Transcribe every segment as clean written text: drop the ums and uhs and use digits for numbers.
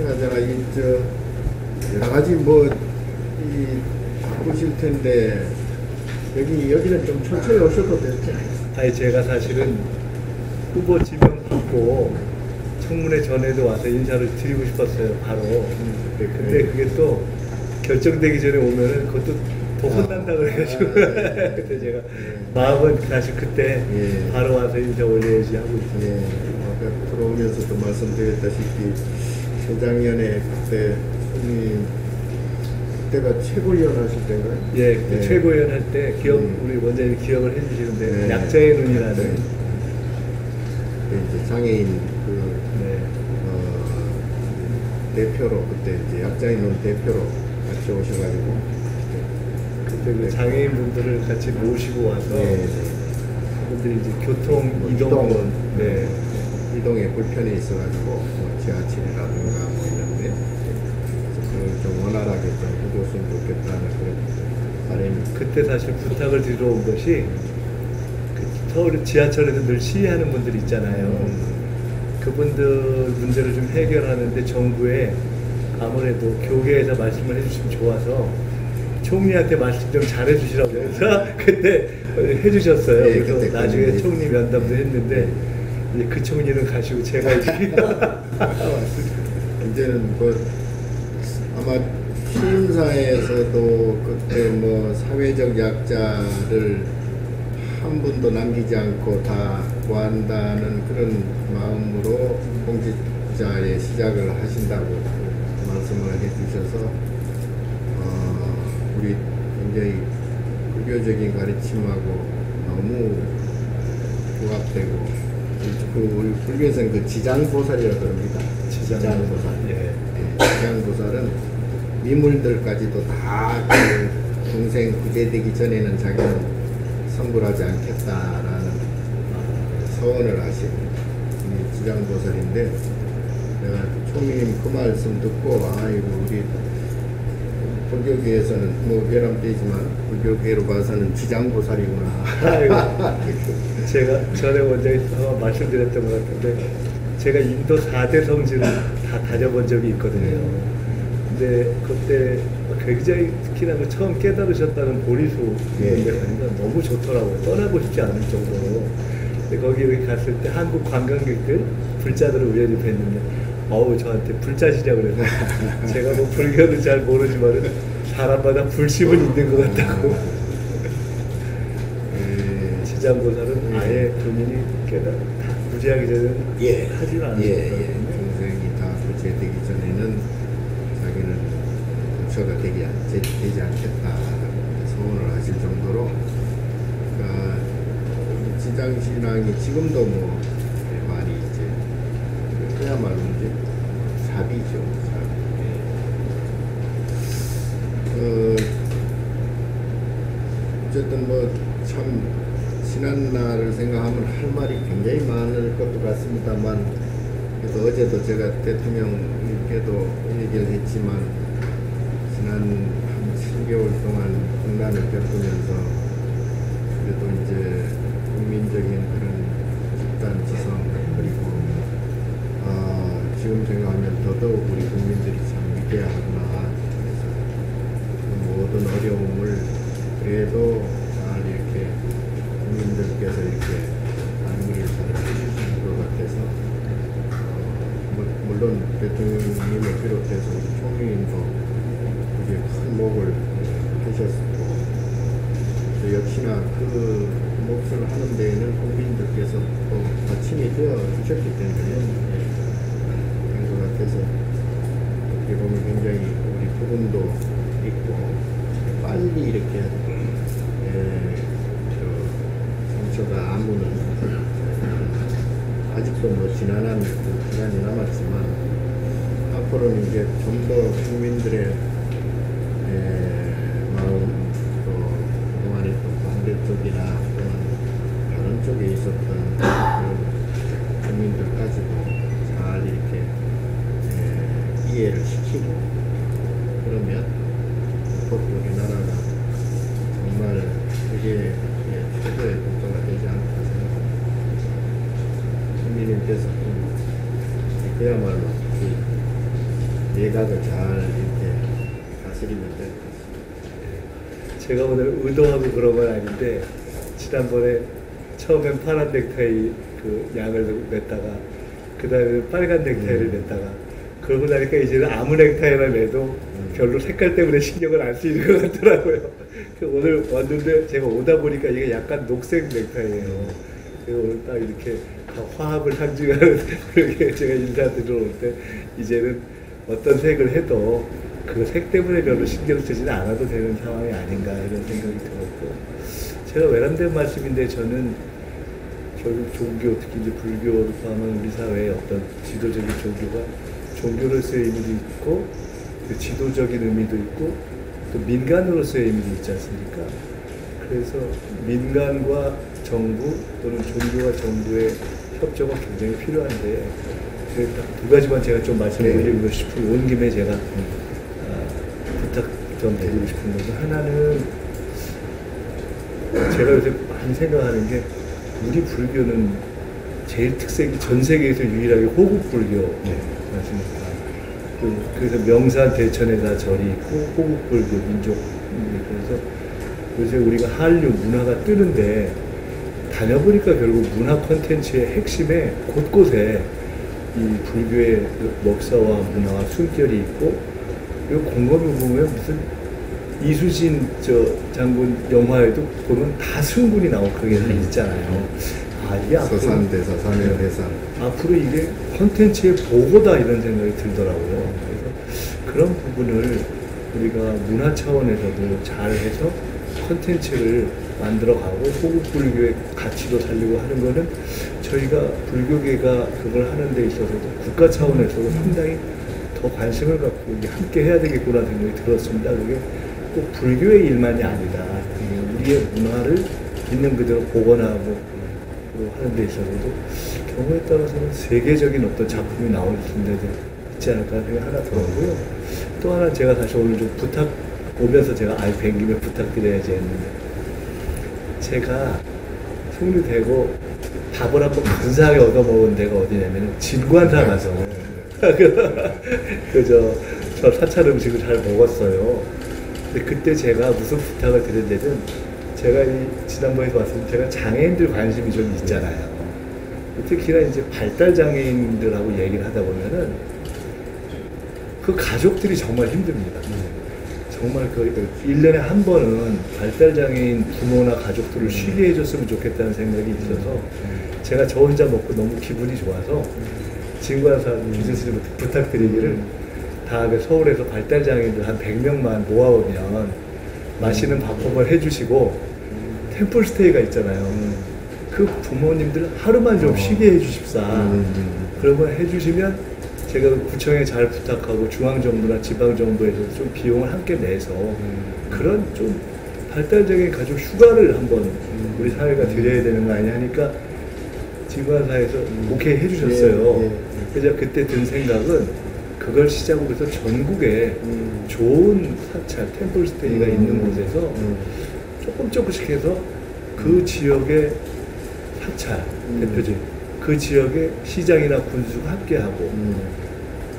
그나저나 여러 가지 바쁘실 텐데 여기는 좀 천천히 오셔도 될지. 아니 제가 사실은 후보 지명 받고 청문회 전에도 와서 인사를 드리고 싶었어요 바로. 근데 그게 또 결정되기 전에 오면은 그것도 더 혼난다 그래가지고 그때 제가 마음은 사실 그때 바로 와서 인사 올려야지 하고 있어요. 아까 들어오면서도 말씀드렸다시피 최장년에 그때 손님 그때가 최고위원 하실 때인가요? 예, 그때 최고위원 할 때 우리 원장님 기억을 해주시는데 약자의 눈이라는 이제 장애인 대표로 그때 이제 약자의 눈 대표로 같이 오셔가지고 그때 그 장애인 분들을 같이 모시고 와서 그분들이 이제 교통 이동에 불편이 있어가지고 지하철이라든가 이런데 그걸 좀 원활하게 좀 해줬으면 좋겠다는 그런 바람이. 그때 사실 부탁을 드리러 온 것이 그 서울 지하철에서 늘 시위하는 분들 있잖아요. 그분들 문제를 좀 해결하는데 정부에 아무래도 교계에서 말씀을 해주시면 좋아서 총리한테 말씀 좀 잘해주시라고 해서 그때 해주셨어요. 그래서 나중에 총리 면담도 했는데 이제 그 총리는 가시고 제가 이제 이제는 아마 취임사에서도 그때 사회적 약자를 한 분도 남기지 않고 다 구한다는 그런 마음으로 공직자의 시작을 하신다고 말씀을 해주셔서 우리 굉장히 불교적인 가르침하고 너무 부합되고 우리 불교에서는 지장보살이라고 합니다. 지장보살. 지장보살은 미물들까지도 다 중생 구제되기 전에는 자기는 성불하지 않겠다라는 서원을 하신 지장보살인데 내가 총리님 그 말씀 듣고 우리 불교계에서는 괴람되지만 불교계로 봐서는 지장보살이구나. 제가 전에 원장님 말씀드렸던 것 같은데 제가 인도 4대 성지를 다 다녀본 적이 있거든요. 근데 그때 굉장히 특히나 처음 깨달으셨다는 보리수 가니까 너무 좋더라고요. 떠나고 싶지 않을 정도로. 근데 거기 갔을 때 한국 관광객들 불자들을 우연히 뵀는데 저한테 불자시냐고 그래서 제가 불교는 잘 모르지만 사람마다 불심은 있는 것 같다고. 지장보살은 아예 본인이 다 구제하기 전에는 하지는 않았어요. 중생이 다 구제되기 전에는 자기는 부처가 되지 않겠다라고 소원을 하실 정도로 그러니까 지장신앙이 지금도 많이 이제 그야말로 이제 사비죠. 어쨌든 참 지난 날을 생각하면 할 말이 굉장히 많을 것도 같습니다만 그래서 어제도 제가 대통령님께도 얘기를 했지만 지난 한 7개월 동안 국난을 겪으면서 그래도 이제 국민적인 그런 집단 지성 그리고 지금 생각하면 더더욱 우리 국민들이 참 위대하구나. 그래서 모든 어려움을 그래도 잘 이렇게 국민들께서 이렇게 마무리를 잘 해주시는 것 같아서 물론 대통령님을 비롯해서 총리님도 되게 큰 몫을 하셨고 역시나 그 몫을 하는 데에는 국민들께서 또 받침이 되어 주셨기 때문에 그런 것 같아서 어떻게 보면 굉장히 우리 부분도 있고 빨리 이렇게 상처가 아무는 아직도 지난한 기간이 남았지만 앞으로는 이제 좀 더 국민들의 마음 또 그동안에 또 반대쪽이나 또는 다른 쪽에 있었던 그 국민들까지도 잘 이렇게 이해를 시키고 그러면 우리나라가 정말 세계 최고의 국가가 되지 않을까 생각합니다. 국민님께서 그야말로 예각을 잘 이렇게 다스리면 될 것 같습니다. 제가 오늘 의도하고 그런 건 아닌데 지난번에 처음엔 파란 넥타이 그 양을 냈다가 그 다음에 빨간 넥타이를 냈다가 그러고 나니까 이제는 아무 넥타이나 매도 별로 색깔 때문에 신경을 안 쓰이는 것 같더라고요. 오늘 왔는데 제가 오다 보니까 이게 약간 녹색 넥타이예요. 그래서 오늘 딱 이렇게 다 화합을 상징하는 그렇게 제가 인사드리러 올 때 이제는 어떤 색을 해도 그 색 때문에 별로 신경 쓰지는 않아도 되는 상황이 아닌가 이런 생각이 들었고, 제가 외람된 말씀인데 저는 결국 종교, 특히 이제 불교를 포함한 우리 사회의 어떤 지도적인 종교가 종교로서의 의미도 있고 그 지도적인 의미도 있고 또 민간으로서의 의미도 있지 않습니까? 그래서 민간과 정부 또는 종교와 정부의 협조가 굉장히 필요한데 딱 두 가지만 제가 좀 말씀드리고 싶은 온 김에 제가 부탁 좀 드리고 싶은 것은, 하나는 제가 요새 많이 생각하는 게 우리 불교는 제일 특색이 전 세계에서 유일하게 호국 불교 맞습니까? 그래서 명산 대천에 다 절이 있고 호국 불교 민족, 그래서 요새 우리가 한류 문화가 뜨는데 다녀보니까 결국 문화 콘텐츠의 핵심에 곳곳에 이 불교의 역사와 문화와 숨결이 있고, 그리고 곰곰이 보면 무슨 이수진 장군 영화에도 보면 다 승군이 나오고 그게 다 있잖아요. 아, 이게 서산대사, 사면대사. 앞으로 이게 콘텐츠의 보고다 이런 생각이 들더라고요. 그래서 그런 부분을 우리가 문화 차원에서도 잘해서 콘텐츠를 만들어가고 호국 불교의 가치도 살리고 하는 거는 저희가 불교계가 그걸 하는 데 있어서도 국가 차원에서도 상당히 더 관심을 갖고 함께 해야 되겠구나 생각이 들었습니다. 그게 꼭 불교의 일만이 아니라 우리의 문화를 있는 그대로 복원하고 하는 데 있어서도 경우에 따라서는 세계적인 어떤 작품이 나올 수 있는 데도 있지 않을까 생각이 하나 들었고요. 또 하나 제가 다시 오늘 좀 오면서 제가 뵌 김에 부탁드려야지 했는데, 제가 승리되고 밥을 한번 근사하게 얻어먹은 데가 어디냐면 진관사 가서 저 사찰 음식을 잘 먹었어요. 근데 그때 제가 무슨 부탁을 드린 데는, 제가 지난번에도 왔으면 제가 장애인들 관심이 좀 있잖아요. 특히나 이제 발달 장애인들하고 얘기를 하다 보면은 그 가족들이 정말 힘듭니다. 정말 그 1년에 한 번은 발달장애인 부모나 가족들을 쉬게 해줬으면 좋겠다는 생각이 있어서 제가 저 혼자 먹고 너무 기분이 좋아서 진관사 유진스님한테 부탁드리기를 다음에 서울에서 발달장애인들 한 100명만 모아오면 맛있는 밥법을 해주시고 템플스테이가 있잖아요. 그 부모님들 하루만 좀 쉬게 해주십사. 그러면 해주시면 제가 구청에 잘 부탁하고 중앙정부나 지방정부에서 좀 비용을 함께 내서 그런 좀 발달적인 가족 휴가를 한번 우리 사회가 드려야 되는 거 아니냐 하니까 진관사에서 오케이 해주셨어요. 그래서 그때 든 생각은 그걸 시작으로 해서 전국에 좋은 사찰, 템플스테이가 있는 곳에서 조금씩 해서 그 지역의 사찰, 대표적인 그 지역의 시장이나 군수가 함께하고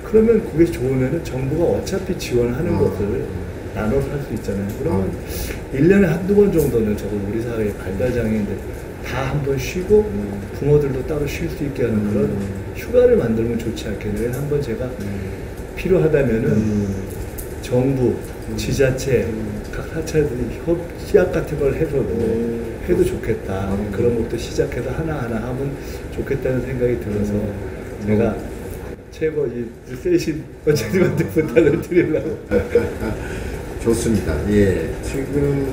그러면 그게 좋으면은 정부가 어차피 지원하는 것을 나눠서 할 수 있잖아요. 그러면 1년에 한두 번 정도는 저걸 우리 사회의 발달장애인들 다 한 번 쉬고 부모들도 따로 쉴 수 있게 하는 그런 휴가를 만들면 좋지 않겠느냐. 한번 제가 필요하다면은 정부, 지자체, 각 사찰들이 협약 같은 걸 해서도 해도 좋겠다. 그런 것도 시작해서 하나하나 하면 좋겠다는 생각이 들어서 제가 최고 이 세신 원장님한테 부탁을 드리려고. 좋습니다. 예, 지금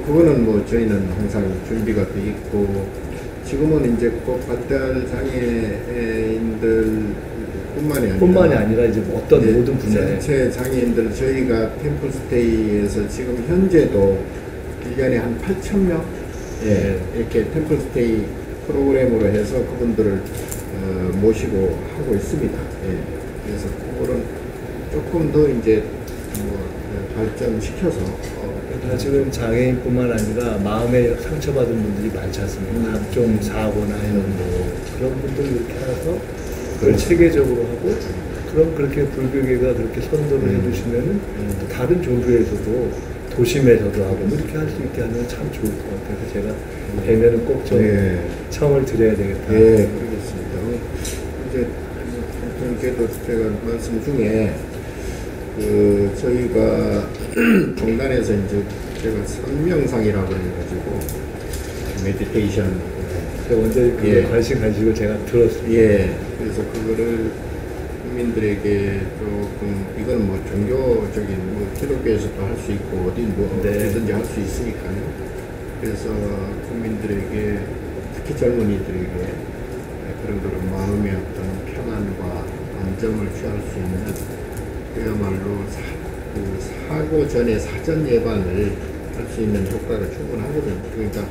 그거는 뭐 저희는 항상 준비가 돼 있고, 지금은 이제 꼭 발달 장애인들뿐만이 아니라 이제 어떤 모든 분야에 전체 장애인들 저희가 템플스테이에서 지금 현재도 1년에 한 8,000명 이렇게 템플스테이 프로그램으로 해서 그분들을 모시고 하고 있습니다. 그래서 그거를 조금 더 이제 발전시켜서 지금 장애인뿐만 아니라 마음에 상처받은 분들이 많지 않습니까? 각종 사고나 이런 그런 분들 이렇게 해서 그걸 체계적으로 하고 그럼 그렇게 불교계가 그렇게 선도를 해주시면은 또 다른 종교에서도 도심에서도 하고 뭐 이렇게 할 수 있게 하면 참 좋을 것 같아서 제가 되면은 꼭 좀 청을 드려야 되겠다. 예, 그렇습니다. 이제 그래도 제가 말씀 중에 저희가 종단에서 이제 제가 선명상이라고 해가지고 메디테이션 먼저 관심 가지고 제가 들었습니다. 예, 그래서 그거를 국민들에게 조금 이건 뭐 종교적인 뭐 기독교에서도 할 수 있고 어디든지 할 수 있으니까요. 그래서 국민들에게 특히 젊은이들에게 그런 그런 마음의 어떤 평안과 안정을 취할 수 있는 그야말로 사고 전에 사전 예방을 할 수 있는 효과가 충분하거든요. 그러니까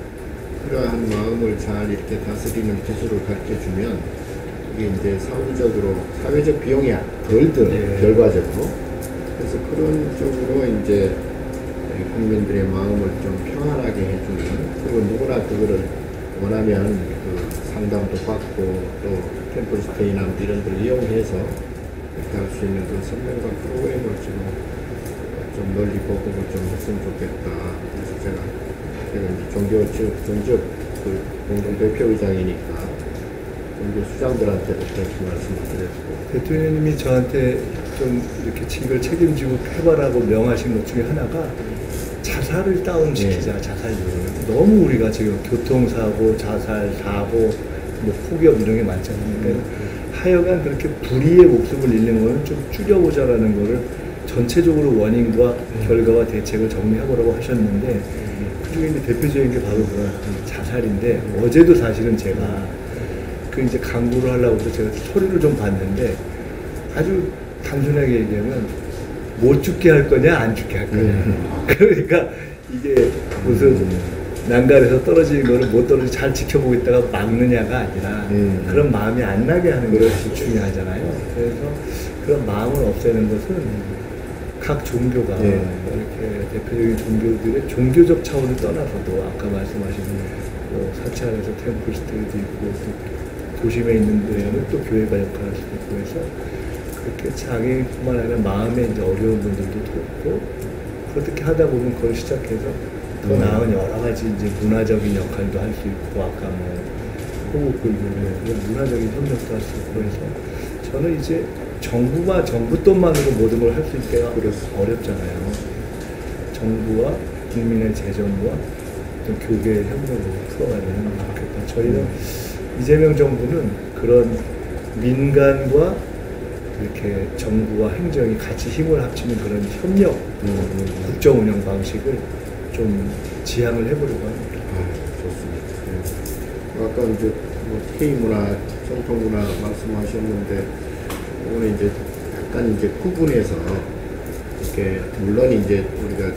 그러한 마음을 잘 이렇게 다스리는 기술을 가르쳐 주면 이게 이제 사회적 비용이 덜 들어요. 결과적으로. 그래서 그런 쪽으로 이제 국민들의 마음을 좀 평안하게 해주는, 그리고 누구나 그거를 원하면 그 상담도 받고 또 템플스테이나 이런 걸 이용해서 이렇게 할 수 있는 그런 선명한 프로그램을 좀 널리 보급을 좀 했으면 좋겠다. 그래서 제가 이제 종교 전적 그 공동대표의장이니까 종교 수장들한테도 그렇게 말씀을 드렸고, 대통령님이 저한테 좀 이렇게 걸 책임지고 해봐라고 명하신 것 중에 하나가 자살을 다운시키자. 자살률을 너무 우리가 지금 교통사고, 자살, 사고, 뭐 폭염 이런 게 많지 않습니까? 하여간 그렇게 불의의 목숨을 잃는 거는 좀 줄여보자라는 거를 전체적으로 원인과 결과와 대책을 정리해보라고 하셨는데 그중에 이제 대표적인 게 바로 그런 자살인데, 어제도 사실은 제가 그 이제 강구를 하려고 해서 제가 서류를 좀 봤는데 아주 단순하게 얘기하면 못 죽게 할 거냐 안 죽게 할 거냐. 그러니까 이게 무슨 난간에서 떨어지는 거를 못 떨어지게 잘 지켜보고 있다가 막느냐가 아니라 그런 마음이 안 나게 하는 것이 중요하잖아요. 그래서 그런 마음을 없애는 것은 각 종교가 이렇게 대표적인 종교들의 종교적 차원을 떠나서도 아까 말씀하신 사치 안에서 템플스테이도 있고 또 도심에 있는 데에는 또 교회가 역할할 수도 있고 해서 그렇게 장애인뿐만 아니라 마음에 이제 어려운 분들도 돕고 그렇게 하다 보면 그걸 시작해서 더 나은 여러 가지 이제 문화적인 역할도 할 수 있고 아까 뭐 호흡불교의 문화적인 협력도 할 수 있고 해서 저는 이제 정부 돈만으로 모든 걸 할 수 있기가 어렵잖아요. 정부와 국민의 재정과 또 교계의 협력으로 풀어가야 되는 것 같겠다. 저희는 이재명 정부는 그런 민간과 이렇게 정부와 행정이 같이 힘을 합치는 그런 협력 국정 운영 방식을 좀 지향을 해보려고 합니다. 좋습니다. 아까 이제 뭐 K문화, 전통문화 말씀하셨는데 오늘 이제 약간 이제 구분해서 이렇게 물론 이제 우리가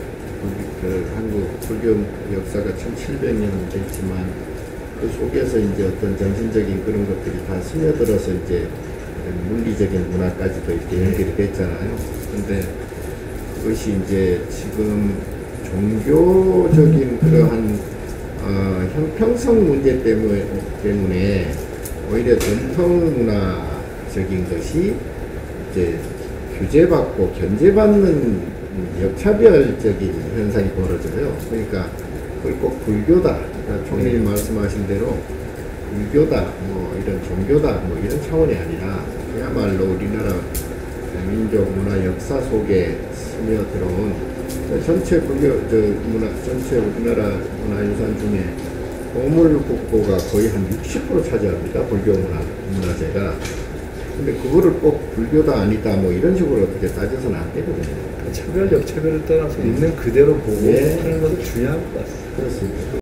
그 한국 불교 역사가 1700년 됐지만 그 속에서 이제 어떤 정신적인 그런 것들이 다 스며들어서 이제 물리적인 문화까지도 이렇게 연결이 됐잖아요. 근데 그것이 이제 지금 종교적인 그러한 형평성 문제 때문에 오히려 전통 문화적인 것이 이제 규제받고 견제받는 역차별적인 현상이 벌어져요. 그러니까 그걸 꼭 불교다, 그러니까 총리님 말씀하신 대로 불교다, 뭐 이런 종교다, 뭐 이런 차원이 아니라 그야말로 우리나라 민족 문화 역사 속에 스며들어온 전체 전체 우리나라 문화유산 중에 보물국보가 거의 한 60% 차지합니다. 불교 문화재가. 근데 그거를 꼭 불교다 아니다 뭐 이런 식으로 어떻게 따져서는 안 되거든요. 차별 역차별을 떠나서 있는 그대로 보고 하는 것도 중요한 것 같습니다. 그렇습니다.